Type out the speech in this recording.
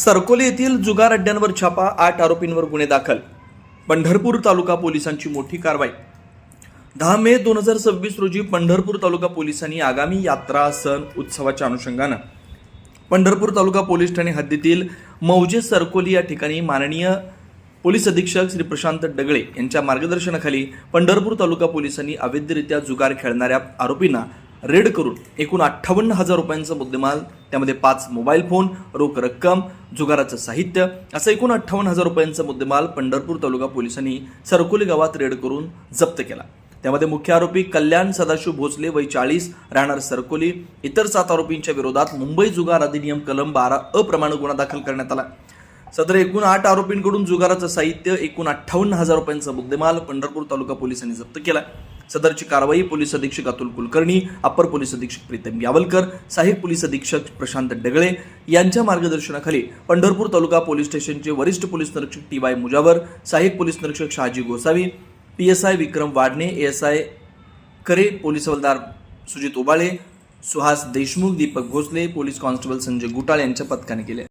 सरकोली येथील जुगार अड्ड्यांवर छापा, 8 आरोपींवर गुन्हे दाखल. पंढरपूर तालुका पोलिसांची मोठी कारवाई. 10 मे 2026 रोजी पंढरपूर तालुका पोलिसांनी आगामी यात्रा सण उत्सवाच्या अनुषंगानं पंढरपूर तालुका पोलीस ठाणे हद्दीतील मौजे सरकोली या ठिकाणी माननीय पोलीस अधीक्षक श्री प्रशांत डगळे यांच्या मार्गदर्शनाखाली पंढरपूर तालुका पोलिसांनी अवैधरित्या जुगार खेळणाऱ्या आरोपींना रेड करून एकूण 58,000 रुपयांचा मुद्देमाल, त्यामध्ये 5 मोबाईल फोन, रोख रक्कम, जुगाराचं साहित्य असं एकूण 58,000 रुपयांचा मुद्देमाल पंढरपूर तालुका पोलिसांनी सरकोली गावात रेड करून जप्त केला. त्यामध्ये मुख्य आरोपी कल्याण सदाशिव भोसले वय 40 राहणार सरकोली. इतर 7 आरोपींच्या विरोधात मुंबई जुगार अधिनियम कलम 12 अप्रमाणे गुन्हा दाखल करण्यात आला. सदर एकूण 8 आरोपींकडून जुगाराचं साहित्य, एकूण 58,000 रुपयांचा मुद्देमाल पंढरपूर तालुका पोलिसांनी जप्त केला. सदरची कारवाई पोलीस अधीक्षक अतुल कुलकर्णी, अप्पर पोलीस अधीक्षक प्रीतम यावलकर, सहाय्यक पोलीस अधीक्षक प्रशांत डगळे यांच्या मार्गदर्शनाखाली पंढरपूर तालुका पोलीस स्टेशनचे वरिष्ठ पोलीस निरीक्षक TY मुजावर, सहाय्यक पोलीस निरीक्षक शहाजी गोसावी, PSI विक्रम वाडणे, ASI करे, पोलीस हवालदार सुजित ओबाळे, सुहास देशमुख, दीपक भोसले, पोलीस कॉन्स्टेबल संजय गुटाळ यांच्या पथकाने केले.